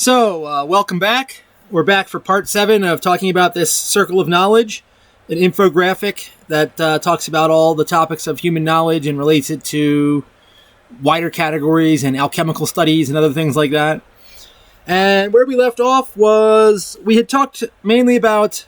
Welcome back. We're back for part 7 of talking about this circle of knowledge, an infographic that talks about all the topics of human knowledge and relates it to wider categories and alchemical studies and other things like that. And where we left off was we had talked mainly about,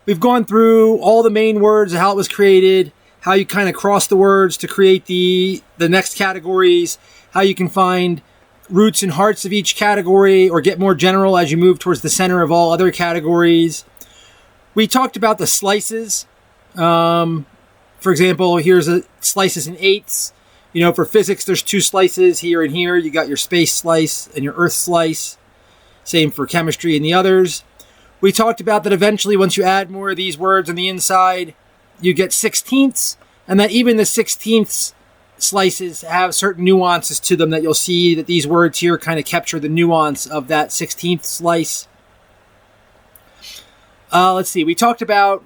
we've gone through all the main words, how it was created, how you kind of cross the words to create the next categories, how you can find roots and hearts of each category or get more general as you move towards the center of all other categories. We talked about the slices. For example, here's slices in eighths. You know, for physics, there's 2 slices here and here. You got your space slice and your earth slice. Same for chemistry and the others. We talked about that eventually, once you add more of these words on the inside, you get sixteenths, and that even the sixteenths slices have certain nuances to them that you'll see that these words here kind of capture the nuance of that 16th slice. Let's see. We talked about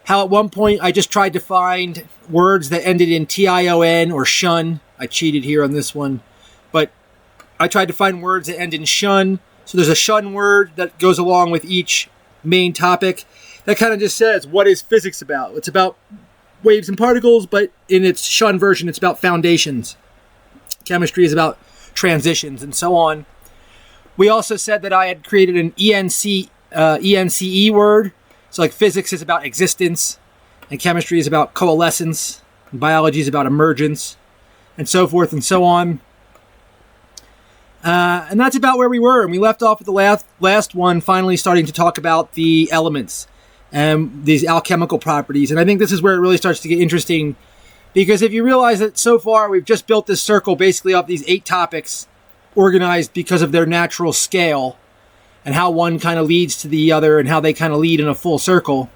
how at one point I just tried to find words that ended in T-I-O-N or shun. I cheated here on this one. But I tried to find words that end in shun. So there's a shun word that goes along with each main topic. That kind of just says, what is physics about? It's about waves and particles, but in its shun version, it's about foundations. Chemistry is about transitions and so on. We also said that I had created an ENCE word. So like physics is about existence, and chemistry is about coalescence, and biology is about emergence, and so forth and so on. And that's about where we were. And we left off with the last one, finally starting to talk about the elements and these alchemical properties. And I think this is where it really starts to get interesting, because if you realize that so far we've just built this circle basically off these 8 topics organized because of their natural scale and how one kind of leads to the other and how they kind of lead in a full circle.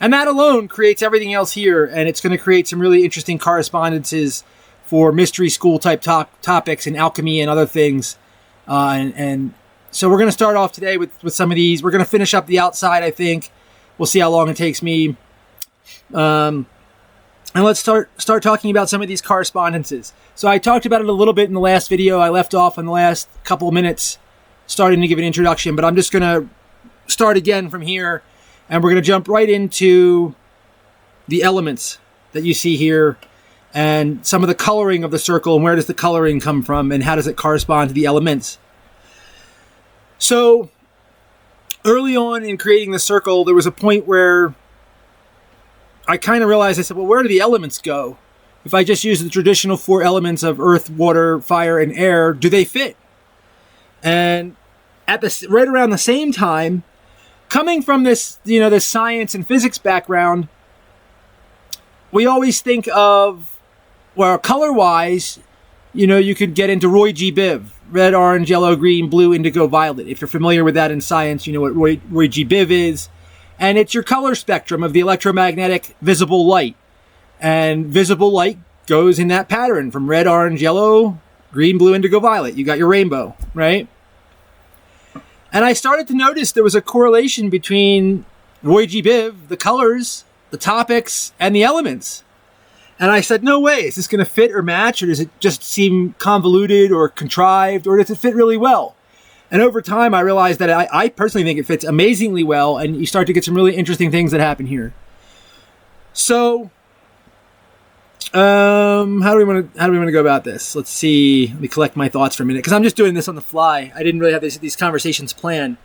And that alone creates everything else here, and it's going to create some really interesting correspondences for mystery school type topics and alchemy and other things. And so we're going to start off today with some of these. We're going to finish up the outside, I think. We'll see how long it takes me. And let's start talking about some of these correspondences. So I talked about it a little bit in the last video. I left off in the last couple of minutes starting to give an introduction, but I'm just going to start again from here, and we're going to jump right into the elements that you see here and some of the coloring of the circle, and where does the coloring come from, and how does it correspond to the elements. So early on in creating the circle, there was a point where I kind of realized, I said, well, where do the elements go? If I just use the traditional 4 elements of earth, water, fire, and air, do they fit? And right around the same time, coming from this, this science and physics background, we always think of, well, color-wise, you could get into ROYGBIV, red, orange, yellow, green, blue, indigo, violet. If you're familiar with that in science, you know what ROYGBIV is. And it's your color spectrum of the electromagnetic visible light. And visible light goes in that pattern from red, orange, yellow, green, blue, indigo, violet. You got your rainbow, right? And I started to notice there was a correlation between ROYGBIV, the colors, the topics, and the elements. And I said, no way, is this going to fit or match, or does it just seem convoluted or contrived, or does it fit really well? And over time, I realized that I personally think it fits amazingly well, and you start to get some really interesting things that happen here. So, how do we want to go about this? Let's see. Let me collect my thoughts for a minute, because I'm just doing this on the fly. I didn't really have these conversations planned,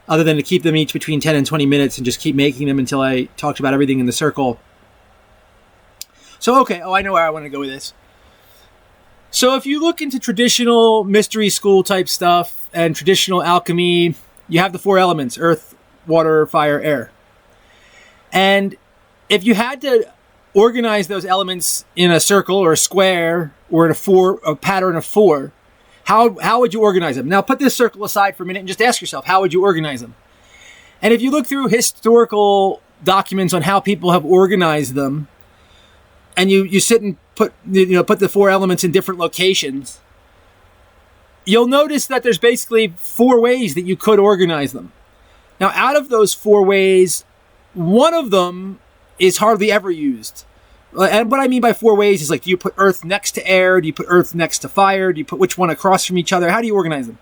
other than to keep them each between 10 and 20 minutes and just keep making them until I talked about everything in the circle. So, okay. Oh, I know where I want to go with this. So if you look into traditional mystery school type stuff and traditional alchemy, you have the 4 elements: earth, water, fire, air. And if you had to organize those elements in a circle or a square or in a pattern of 4, how would you organize them? Now put this circle aside for a minute and just ask yourself, how would you organize them? And if you look through historical documents on how people have organized them, and you sit and put the 4 elements in different locations, you'll notice that there's basically 4 ways that you could organize them. Now, out of those 4 ways, one of them is hardly ever used. And what I mean by 4 ways is, like, do you put earth next to air? Do you put earth next to fire? Do you put which one across from each other? How do you organize them?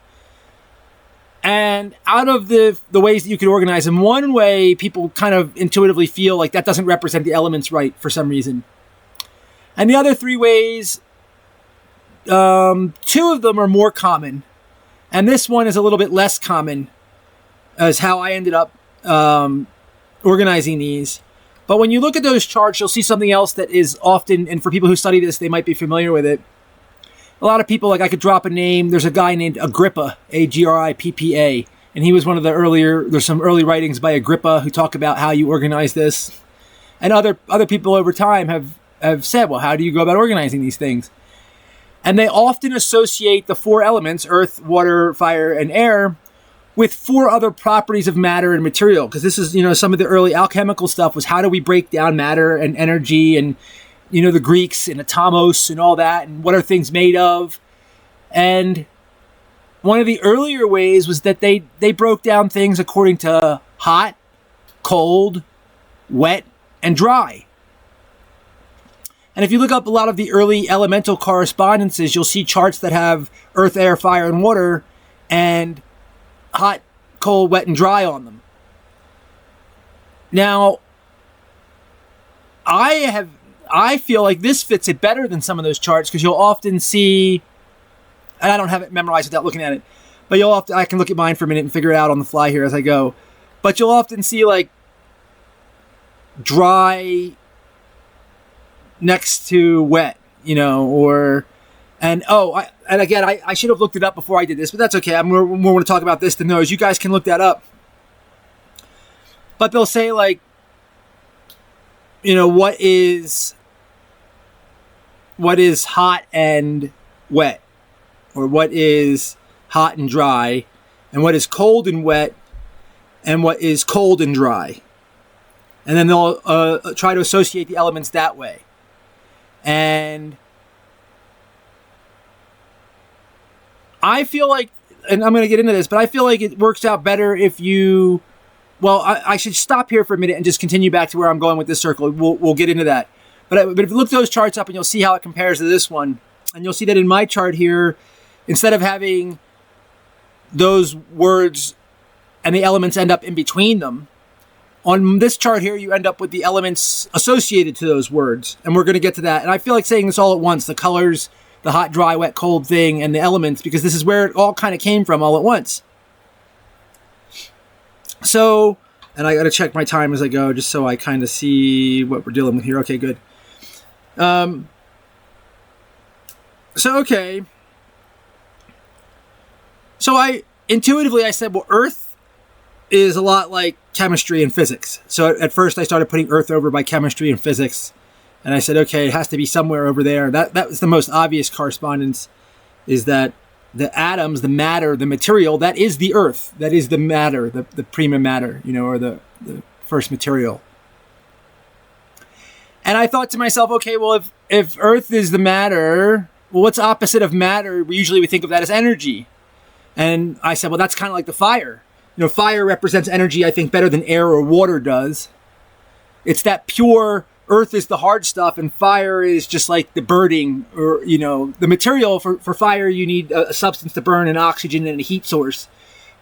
And out of the ways that you could organize them, one way people kind of intuitively feel like that doesn't represent the elements right for some reason. And the other three ways, two of them are more common. And this one is a little bit less common as how I ended up organizing these. But when you look at those charts, you'll see something else that is often, and for people who study this, they might be familiar with it. A lot of people, like I could drop a name. There's a guy named Agrippa, Agrippa, and he was one of the there's some early writings by Agrippa who talk about how you organize this. And other people over time have said, well, how do you go about organizing these things? And they often associate the four elements, earth, water, fire, and air, with four other properties of matter and material. Because this is, some of the early alchemical stuff was how do we break down matter and energy, and the Greeks and atomos and all that, and what are things made of. And one of the earlier ways was that they broke down things according to hot, cold, wet, and dry. And if you look up a lot of the early elemental correspondences, you'll see charts that have earth, air, fire, and water, and hot, cold, wet, and dry on them. Now, I feel like this fits it better than some of those charts, because you'll often see, and I don't have it memorized without looking at it, but I can look at mine for a minute and figure it out on the fly here as I go. But you'll often see like dry next to wet, and again, I should have looked it up before I did this, but that's okay. I'm more want to talk about this than those. You guys can look that up. But they'll say like, what is hot and wet, or what is hot and dry, and what is cold and wet, and what is cold and dry. And then they'll try to associate the elements that way. And I feel like, and I'm going to get into this, but I feel like it works out better if you, I should stop here for a minute and just continue back to where I'm going with this circle. We'll get into that. But if you look those charts up, and you'll see how it compares to this one. And you'll see that in my chart here, instead of having those words and the elements end up in between them, on this chart here, you end up with the elements associated to those words. And we're going to get to that. And I feel like saying this all at once, the colors, the hot, dry, wet, cold thing, and the elements, because this is where it all kind of came from all at once. So, and I got to check my time as I go, just so I kind of see what we're dealing with here. Okay, good. Okay. So I said, well, Earth is a lot like chemistry and physics. So at first I started putting Earth over by chemistry and physics. And I said, okay, it has to be somewhere over there. That was the most obvious correspondence, is that the atoms, the matter, the material, that is the Earth. That is the matter, the prima matter, or the first material. And I thought to myself, okay, well, if Earth is the matter, well, what's opposite of matter? Usually we think of that as energy. And I said, well, that's kind of like the fire. Fire represents energy, I think, better than air or water does. It's that pure, earth is the hard stuff, and fire is just like the burning, or, the material for fire. You need a substance to burn, and oxygen, and a heat source.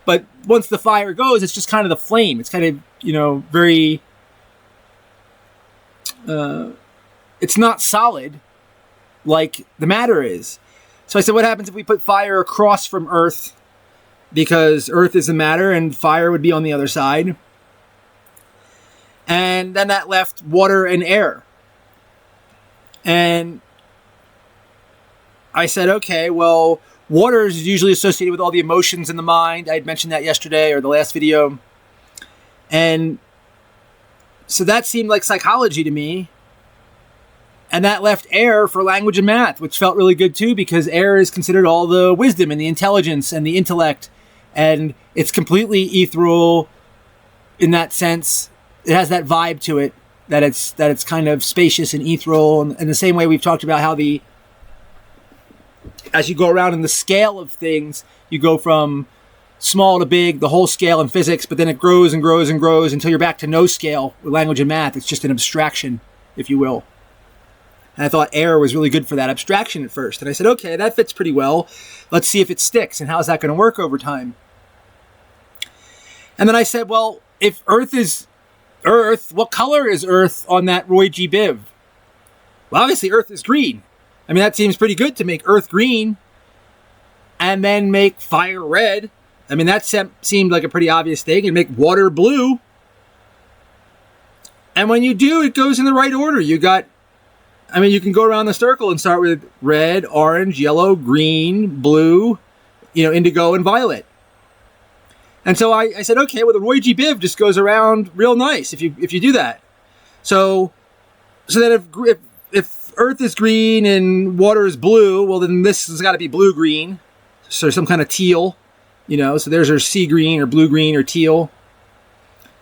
But once the fire goes, it's just kind of the flame. It's kind of, very, it's not solid like the matter is. So I said, what happens if we put fire across from earth? Because earth is the matter and fire would be on the other side. And then that left water and air. And I said, okay, well, water is usually associated with all the emotions in the mind. I had mentioned that yesterday or the last video. And so that seemed like psychology to me. And that left air for language and math, which felt really good too, because air is considered all the wisdom and the intelligence and the intellect. And it's completely ethereal in that sense. It has that vibe to it, that it's kind of spacious and ethereal. And in the same way we've talked about how as you go around in the scale of things, you go from small to big, the whole scale in physics, but then it grows and grows and grows until you're back to no scale with language and math. It's just an abstraction, if you will. And I thought air was really good for that abstraction at first. And I said, okay, that fits pretty well. Let's see if it sticks. And how's that going to work over time? And then I said, well, if Earth is Earth, what color is Earth on that ROYGBIV? Well, obviously Earth is green. I mean, that seems pretty good to make Earth green and then make fire red. I mean, that seemed like a pretty obvious thing. And make water blue. And when you do, it goes in the right order. You can go around the circle and start with red, orange, yellow, green, blue, indigo, and violet. And so I said, okay, well, the ROYGBIV just goes around real nice if you do that. So that if Earth is green and water is blue, well, then this has got to be blue-green. So some kind of teal, so there's our sea green or blue-green or teal.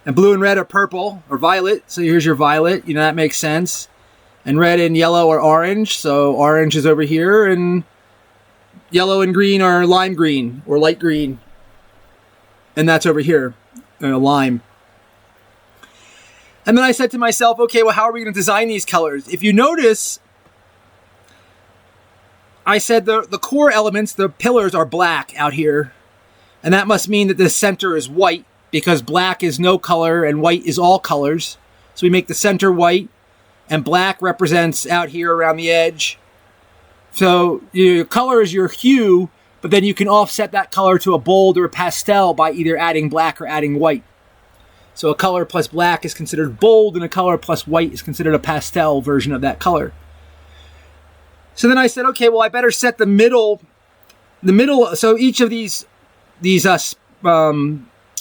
And blue and red are purple or violet. So here's your violet. That makes sense. And red and yellow are orange. So orange is over here. And yellow and green are lime green or light green. And that's over here, lime. And then I said to myself, okay, well, how are we going to design these colors? If you notice, I said the core elements, the pillars, are black out here. And that must mean that the center is white, because black is no color and white is all colors. So we make the center white, and black represents out here around the edge. So your color is your hue, but then you can offset that color to a bold or a pastel by either adding black or adding white. So a color plus black is considered bold, and a color plus white is considered a pastel version of that color. So then I said, okay, well, I better set the middle. So each of these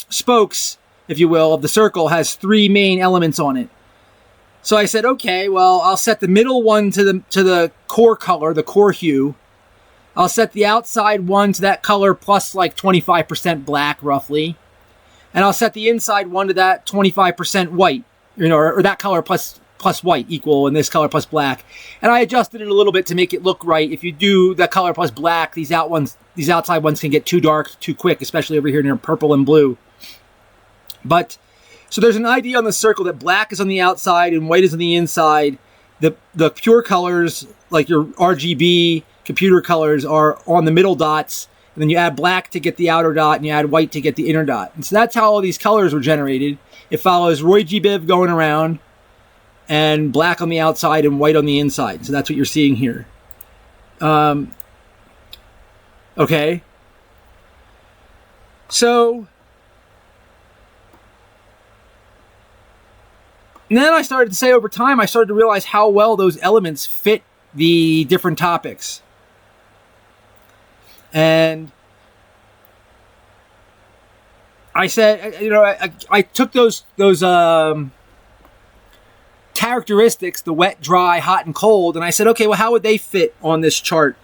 spokes, if you will, of the circle has 3 main elements on it. So I said, okay, well, I'll set the middle one to the core color, the core hue. I'll set the outside one to that color plus like 25% black, roughly. And I'll set the inside one to that 25% white, or that color plus white equal, and this color plus black. And I adjusted it a little bit to make it look right. If you do that color plus black, these outside ones can get too dark too quick, especially over here near purple and blue. But so there's an idea on the circle that black is on the outside and white is on the inside. The pure colors, like your RGB computer colors, are on the middle dots. And then you add black to get the outer dot, and you add white to get the inner dot. And so that's how all these colors were generated. It follows ROYGBIV going around, and black on the outside and white on the inside. So that's what you're seeing here. Okay. So and then I started to say, over time, I started to realize how well those elements fit the different topics. And I said, I took those characteristics, the wet, dry, hot, and cold, and I said, okay, well, how would they fit on this chart?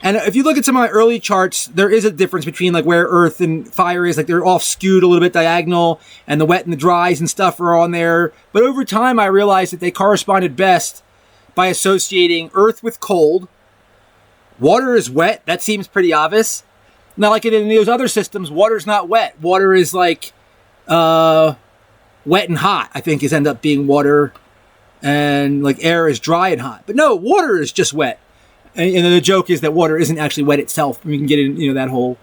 And if you look at some of my early charts, there is a difference between like where earth and fire is. Like they're off skewed a little bit diagonal, and the wet and the dries and stuff are on there. But over time, I realized that they corresponded best by associating earth with cold. Water is wet. That seems pretty obvious. Now, like in those other systems, water's not wet. Water is like wet and hot, I think, is end up being water. And like air is dry and hot. But no, water is just wet. And the joke is that water isn't actually wet itself. We can get in, that whole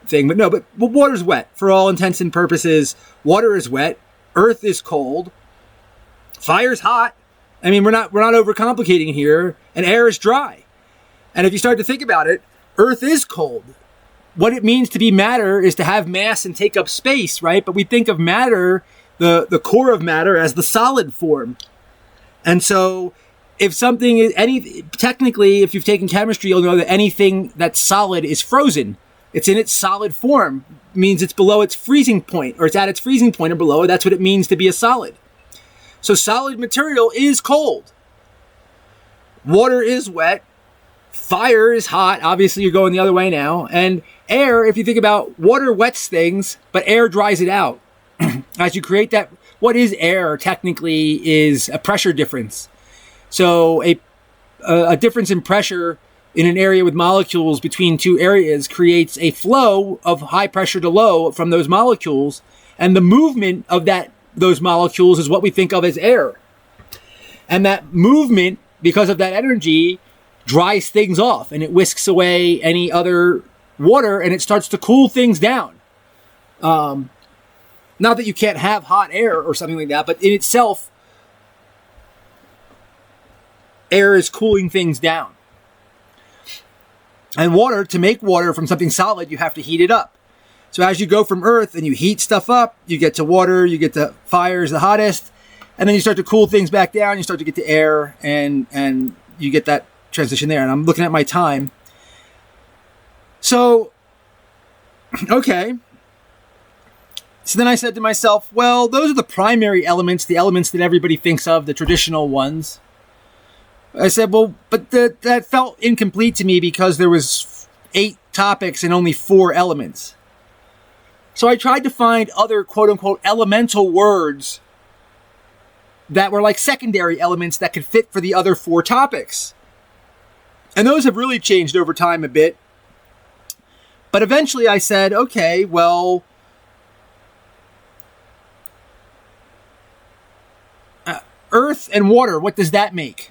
thing. But no, but water's wet. For all intents and purposes, water is wet. Earth is cold. Fire's hot. I mean, we're not overcomplicating here. And air is dry. And if you start to think about it, Earth is cold. What it means to be matter is to have mass and take up space, right? But we think of matter, the core of matter, as the solid form. And so if something is technically, if you've taken chemistry, you'll know that anything that's solid is frozen. It's in its solid form. It means it's below its freezing point, or it's at its freezing point or below. That's what it means to be a solid. So solid material is cold. Water is wet. Fire is hot. Obviously, you're going the other way now. And air, if you think about, water wets things, but air dries it out. As you create that, what is air technically is a pressure difference. So a difference in pressure in an area with molecules between two areas creates a flow of high pressure to low from those molecules. And the movement of those molecules is what we think of as air. And that movement, because of that energy, dries things off, and it whisks away any other water, and it starts to cool things down. Not that you can't have hot air or something like that, but in itself, air is cooling things down. And water, to make water from something solid, you have to heat it up. So as you go from Earth and you heat stuff up, you get to water, you get to fire is the hottest, and then you start to cool things back down, you start to get to air, and you get that transition there. And I'm looking at my time. So, okay. So then I said to myself, well, those are the primary elements, the elements that everybody thinks of, the traditional ones. I said, well, but that felt incomplete to me because there was 8 topics and only 4 elements. So I tried to find other quote-unquote elemental words that were like secondary elements that could fit for the other 4 topics. And those have really changed over time a bit. But eventually I said, okay, well, earth and water, what does that make?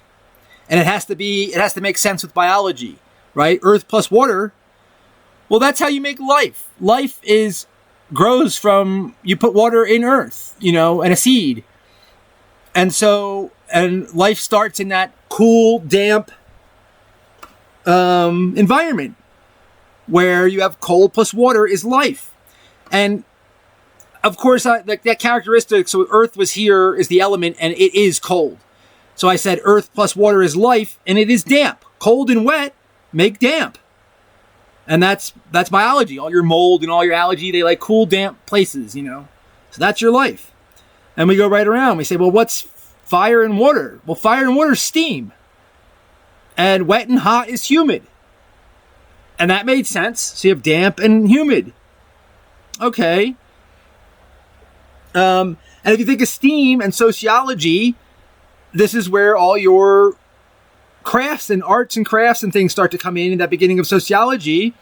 And it has to make sense with biology, right? Earth plus water. Well, that's how you make life. Life grows from, you put water in earth, and a seed. And life starts in that cool, damp environment where you have cold plus water is life. And of course, that characteristic, so earth was here, is the element, and it is cold. So I said earth plus water is life, and it is damp. Cold and wet make damp. And that's biology. All your mold and all your algae, they like cool, damp places, So that's your life. And we go right around. We say, well, what's fire and water? Well, fire and water is steam. And wet and hot is humid. And that made sense. So you have damp and humid. Okay. And if you think of STEAM and sociology, this is where all your crafts and arts and crafts and things start to come in that beginning of sociology.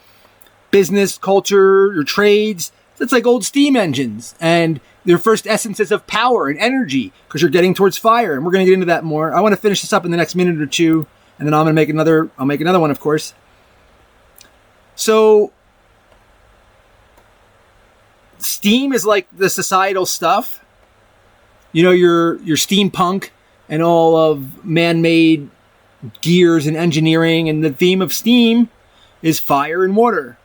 Business, culture, your trades. It's like old steam engines and their first essences of power and energy because you're getting towards fire. And we're going to get into that more. I want to finish this up in the next minute or two. And then I'll make another one, of course. So steam is like the societal stuff. Your steampunk and all of man-made gears and engineering. And the theme of steam is fire and water.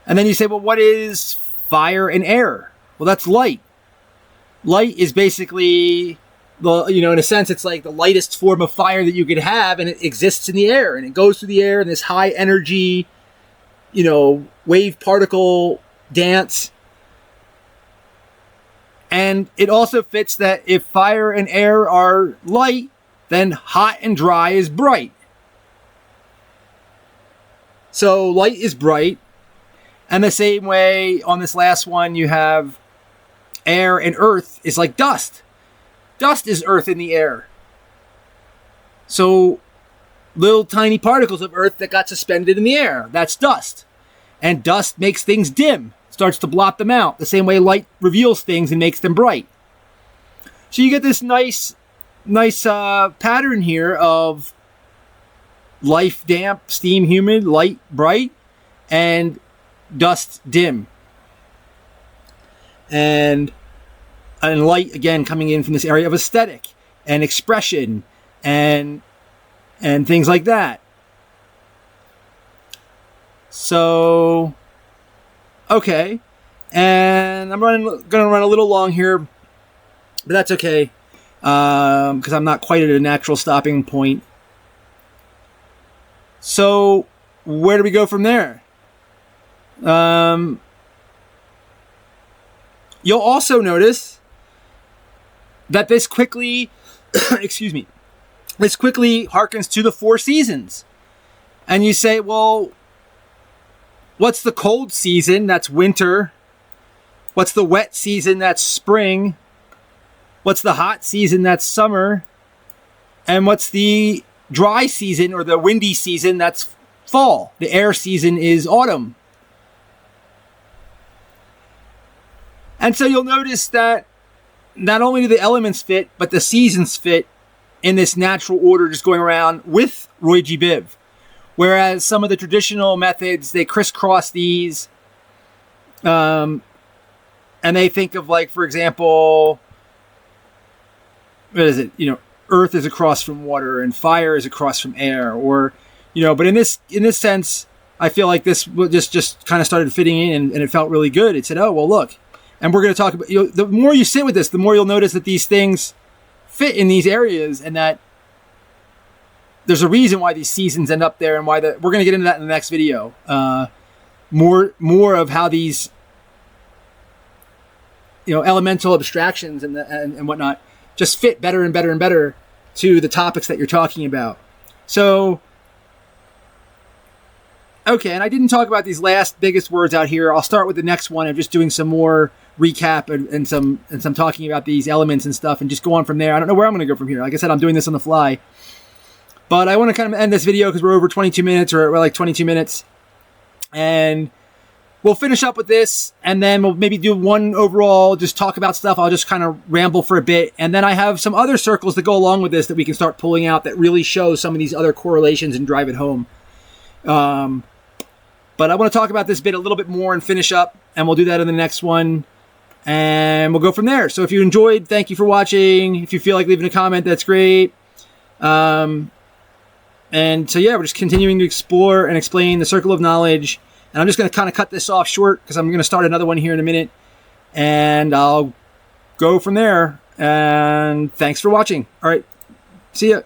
And then you say, well, what is fire and air? Well, that's light. Light is basically, in a sense, it's like the lightest form of fire that you could have, and it exists in the air, and it goes through the air in this high energy, wave particle dance. And it also fits that if fire and air are light, then hot and dry is bright. So light is bright. And the same way on this last one, you have air and earth is like dust. Dust is earth in the air. So little tiny particles of earth that got suspended in the air, that's dust. And dust makes things dim, starts to blot them out, the same way light reveals things and makes them bright. So you get this nice pattern here of life damp, steam humid, light bright, and dust dim. And light, again, coming in from this area of aesthetic and expression and things like that. So, okay. And I'm going to run a little long here, but that's okay. Because I'm not quite at a natural stopping point. So, where do we go from there? You'll also notice that this quickly, this quickly harkens to the 4 seasons. And you say, well, what's the cold season? That's winter. What's the wet season? That's spring. What's the hot season? That's summer. And what's the dry season or the windy season? That's fall. The air season is autumn. And so you'll notice that not only do the elements fit, but the seasons fit in this natural order just going around with ROYGBIV. Whereas some of the traditional methods, they crisscross these and and they think of, like, for example, what is it? Earth is across from water and fire is across from air, or, but in this sense, I feel like this just kind of started fitting in, and it felt really good. It said, oh, well, look, and we're going to talk about, the more you sit with this, the more you'll notice that these things fit in these areas, and that there's a reason why these seasons end up there, and why we're going to get into that in the next video. More of how these, elemental abstractions and whatnot just fit better and better and better to the topics that you're talking about. So, okay, and I didn't talk about these last biggest words out here. I'll start with the next one of just doing some more recap and some talking about these elements and stuff, and just go on from there. I don't know where I'm going to go from here. Like I said, I'm doing this on the fly. But I want to kind of end this video because we're over 22 minutes, or we're like 22 minutes. And we'll finish up with this, and then we'll maybe do one overall, just talk about stuff. I'll just kind of ramble for a bit. And then I have some other circles that go along with this that we can start pulling out that really show some of these other correlations and drive it home. But I want to talk about this bit a little bit more and finish up, and we'll do that in the next one. And we'll go from there. So if you enjoyed, thank you for watching. If you feel like leaving a comment, that's great. And so, yeah, we're just continuing to explore and explain the circle of knowledge. And I'm just going to kind of cut this off short because I'm going to start another one here in a minute. And I'll go from there. And thanks for watching. All right. See ya.